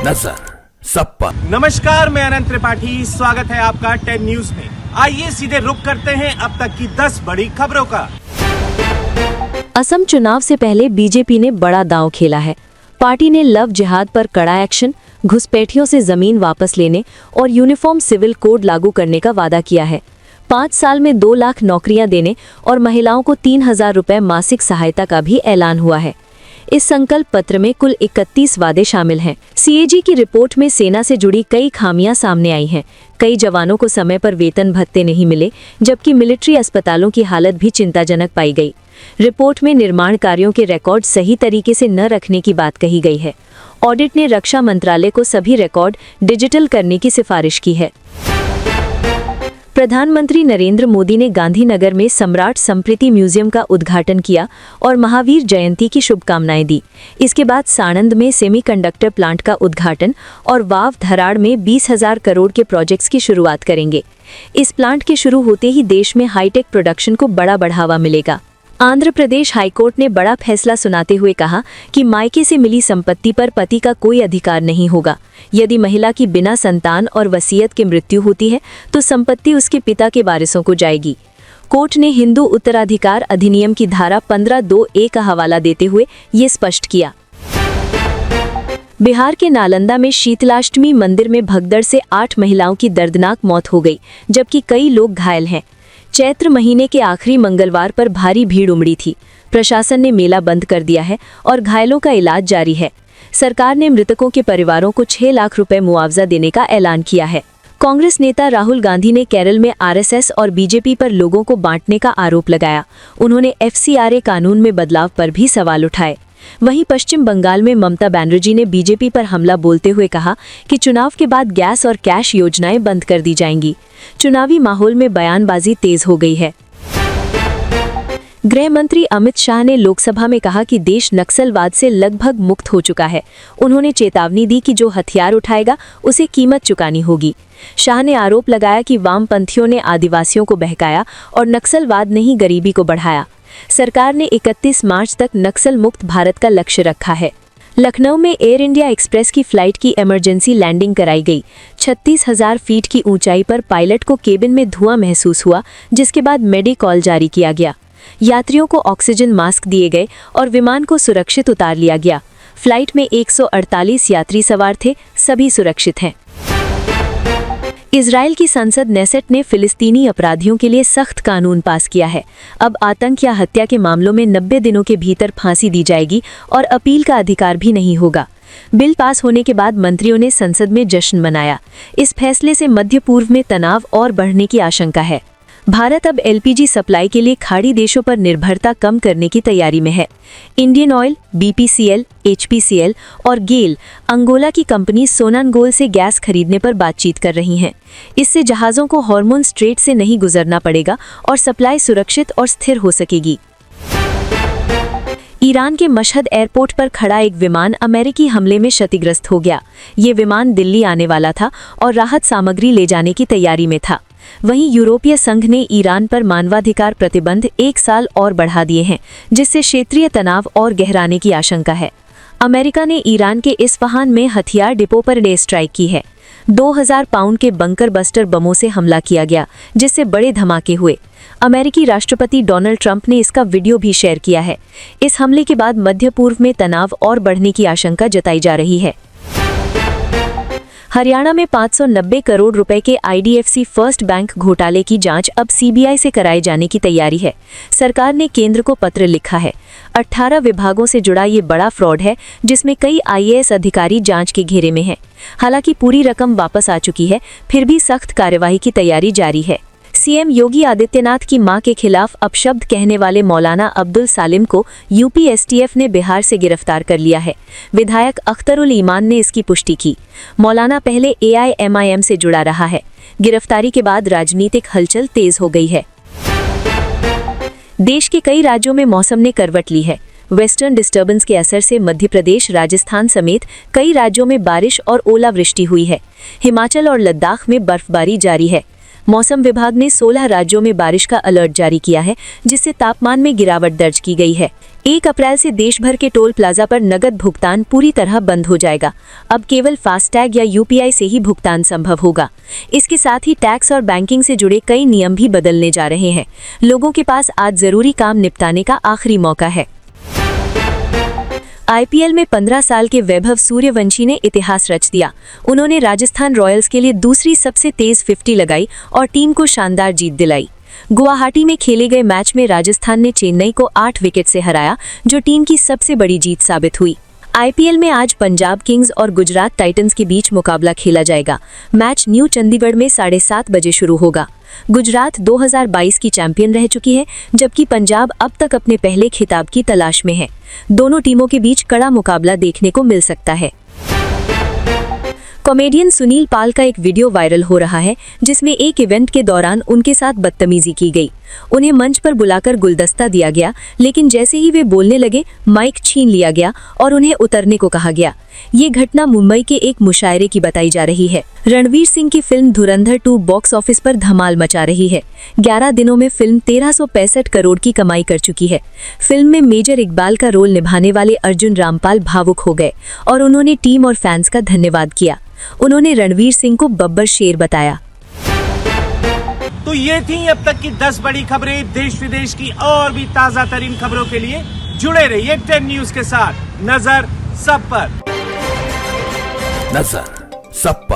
नजर सब पर। नमस्कार, मैं अनंत त्रिपाठी, स्वागत है आपका 10 न्यूज में। आइए सीधे रुख करते हैं अब तक की 10 बड़ी खबरों का। असम चुनाव से पहले बीजेपी ने बड़ा दांव खेला है। पार्टी ने लव जिहाद पर कड़ा एक्शन, घुसपैठियों से जमीन वापस लेने और यूनिफॉर्म सिविल कोड लागू करने का वादा किया है। 5 साल में 2 लाख नौकरियां देने और महिलाओं को 3,000 रुपए मासिक सहायता का भी ऐलान हुआ है। इस संकल्प पत्र में कुल 31 वादे शामिल हैं। सीएजी की रिपोर्ट में सेना से जुड़ी कई खामियां सामने आई हैं। कई जवानों को समय पर वेतन भत्ते नहीं मिले, जबकि मिलिट्री अस्पतालों की हालत भी चिंताजनक पाई गई। रिपोर्ट में निर्माण कार्यों के रिकॉर्ड सही तरीके से न रखने की बात कही गई है। ऑडिट ने रक्षा मंत्रालय को सभी रिकॉर्ड डिजिटल करने की सिफारिश की है। प्रधानमंत्री नरेंद्र मोदी ने गांधीनगर में सम्राट संप्रीति म्यूजियम का उद्घाटन किया और महावीर जयंती की शुभकामनाएं दी। इसके बाद साणंद में सेमीकंडक्टर प्लांट का उद्घाटन और वाव धराड़ में 20,000 करोड़ के प्रोजेक्ट्स की शुरुआत करेंगे। इस प्लांट के शुरू होते ही देश में हाईटेक प्रोडक्शन को बड़ा बढ़ावा मिलेगा। आंध्र प्रदेश हाईकोर्ट ने बड़ा फैसला सुनाते हुए कहा कि मायके से मिली संपत्ति पर पति का कोई अधिकार नहीं होगा। यदि महिला की बिना संतान और वसीयत के मृत्यु होती है तो संपत्ति उसके पिता के वारिसों को जाएगी। कोर्ट ने हिंदू उत्तराधिकार अधिनियम की धारा 15(2)(a) का हवाला देते हुए ये स्पष्ट किया। बिहार के नालंदा में शीतलाष्टमी मंदिर में भगदड़ से 8 महिलाओं की दर्दनाक मौत हो गई, जबकि कई लोग घायल हैं। चैत्र महीने के आखिरी मंगलवार पर भारी भीड़ उमड़ी थी। प्रशासन ने मेला बंद कर दिया है और घायलों का इलाज जारी है। सरकार ने मृतकों के परिवारों को 6 लाख रुपए मुआवजा देने का ऐलान किया है। कांग्रेस नेता राहुल गांधी ने केरल में आरएसएस और बीजेपी पर लोगों को बांटने का आरोप लगाया। उन्होंने एफसीआरए कानून में बदलाव पर भी सवाल उठाए। वहीं पश्चिम बंगाल में ममता बनर्जी ने बीजेपी पर हमला बोलते हुए कहा कि चुनाव के बाद गैस और कैश योजनाएं बंद कर दी जाएंगी। चुनावी माहौल में बयानबाजी तेज हो गई है। गृह मंत्री अमित शाह ने लोकसभा में कहा कि देश नक्सलवाद से लगभग मुक्त हो चुका है। उन्होंने चेतावनी दी कि जो हथियार उठाएगा उसे कीमत चुकानी होगी। शाह ने आरोप लगाया कि वामपंथियों ने आदिवासियों को बहकाया और नक्सलवाद ने ही गरीबी को बढ़ाया। सरकार ने 31 मार्च तक नक्सल मुक्त भारत का लक्ष्य रखा है। लखनऊ में एयर इंडिया एक्सप्रेस की फ्लाइट की इमरजेंसी लैंडिंग कराई गई। 36,000 फीट की ऊंचाई पर पायलट को केबिन में धुआं महसूस हुआ, जिसके बाद मेडिकॉल जारी किया गया। यात्रियों को ऑक्सीजन मास्क दिए गए और विमान को सुरक्षित उतार लिया गया। फ्लाइट में 148 यात्री सवार थे, सभी सुरक्षित हैं। इजराइल की संसद नेसेट ने फिलिस्तीनी अपराधियों के लिए सख्त कानून पास किया है। अब आतंक या हत्या के मामलों में 90 दिनों के भीतर फांसी दी जाएगी और अपील का अधिकार भी नहीं होगा। बिल पास होने के बाद मंत्रियों ने संसद में जश्न मनाया। इस फैसले से मध्य पूर्व में तनाव और बढ़ने की आशंका है। भारत अब एलपीजी सप्लाई के लिए खाड़ी देशों पर निर्भरता कम करने की तैयारी में है। इंडियन ऑयल, बीपीसीएल, एचपीसीएल और गेल अंगोला की कंपनी सोनानगोल से गैस खरीदने पर बातचीत कर रही हैं। इससे जहाज़ों को हॉर्मोन स्ट्रेट से नहीं गुजरना पड़ेगा और सप्लाई सुरक्षित और स्थिर हो सकेगी। ईरान के मशहद एयरपोर्ट पर खड़ा एक विमान अमेरिकी हमले में क्षतिग्रस्त हो गया। ये विमान दिल्ली आने वाला था और राहत सामग्री ले जाने की तैयारी में था। वहीं यूरोपीय संघ ने ईरान पर मानवाधिकार प्रतिबंध 1 साल और बढ़ा दिए हैं, जिससे क्षेत्रीय तनाव और गहराने की आशंका है। अमेरिका ने ईरान के इस्फहान में हथियार डिपो पर एयर स्ट्राइक की है। 2000 पाउंड के बंकर बस्टर बमों से हमला किया गया, जिससे बड़े धमाके हुए। अमेरिकी राष्ट्रपति डोनाल्ड ट्रंप ने इसका वीडियो भी शेयर किया है। इस हमले के बाद मध्य पूर्व में तनाव और बढ़ने की आशंका जताई जा रही है। हरियाणा में 590 करोड़ रुपए के आईडीएफसी फर्स्ट बैंक घोटाले की जांच अब सीबीआई से कराए जाने की तैयारी है। सरकार ने केंद्र को पत्र लिखा है। 18 विभागों से जुड़ा ये बड़ा फ्रॉड है, जिसमें कई आईएएस अधिकारी जांच के घेरे में हैं। हालांकि पूरी रकम वापस आ चुकी है, फिर भी सख्त कार्यवाही की तैयारी जारी है। सीएम योगी आदित्यनाथ की मां के खिलाफ अपशब्द कहने वाले मौलाना अब्दुल सालिम को यूपी एसटीएफ ने बिहार से गिरफ्तार कर लिया है। विधायक अख्तरुल ईमान ने इसकी पुष्टि की। मौलाना पहले एआईएमआईएम से जुड़ा रहा है। गिरफ्तारी के बाद राजनीतिक हलचल तेज हो गई है। देश के कई राज्यों में मौसम ने करवट ली है। वेस्टर्न डिस्टर्बेंस के असर से मध्य प्रदेश, राजस्थान समेत कई राज्यों में बारिश और ओलावृष्टि हुई है। हिमाचल और लद्दाख में बर्फबारी जारी है। मौसम विभाग ने 16 राज्यों में बारिश का अलर्ट जारी किया है, जिससे तापमान में गिरावट दर्ज की गई है। 1 अप्रैल से देश भर के टोल प्लाजा पर नगद भुगतान पूरी तरह बंद हो जाएगा। अब केवल फास्टैग या यूपीआई से ही भुगतान संभव होगा। इसके साथ ही टैक्स और बैंकिंग से जुड़े कई नियम भी बदलने जा रहे हैं। लोगों के पास आज जरूरी काम निपटाने का आखिरी मौका है। आईपीएल में 15 साल के वैभव सूर्यवंशी ने इतिहास रच दिया। उन्होंने राजस्थान रॉयल्स के लिए दूसरी सबसे तेज 50 लगाई और टीम को शानदार जीत दिलाई। गुवाहाटी में खेले गए मैच में राजस्थान ने चेन्नई को 8 विकेट से हराया, जो टीम की सबसे बड़ी जीत साबित हुई। आईपीएल में आज पंजाब किंग्स और गुजरात टाइटंस के बीच मुकाबला खेला जाएगा। मैच न्यू चंडीगढ़ में 7:30 बजे शुरू होगा। गुजरात 2022 की चैंपियन रह चुकी है, जबकि पंजाब अब तक अपने पहले खिताब की तलाश में है। दोनों टीमों के बीच कड़ा मुकाबला देखने को मिल सकता है। कॉमेडियन सुनील पाल का एक वीडियो वायरल हो रहा है, जिसमें एक इवेंट के दौरान उनके साथ बदतमीजी की गई। उन्हें मंच पर बुलाकर गुलदस्ता दिया गया, लेकिन जैसे ही वे बोलने लगे, माइक छीन लिया गया और उन्हें उतरने को कहा गया। ये घटना मुंबई के एक मुशायरे की बताई जा रही है। रणवीर सिंह की फिल्म धुरंधर 2 बॉक्स ऑफिस पर धमाल मचा रही है। 11 दिनों में फिल्म 1365 करोड़ की कमाई कर चुकी है। फिल्म में मेजर इकबाल का रोल निभाने वाले अर्जुन रामपाल भावुक हो गए और उन्होंने टीम और फैंस का धन्यवाद किया। उन्होंने रणवीर सिंह को बब्बर शेर बताया। तो ये थी अब तक की 10 बड़ी खबरें। देश विदेश की और भी ताजा तरीन खबरों के लिए जुड़े रहिए 10 न्यूज के साथ। नजर सब पर। नजर सब पर।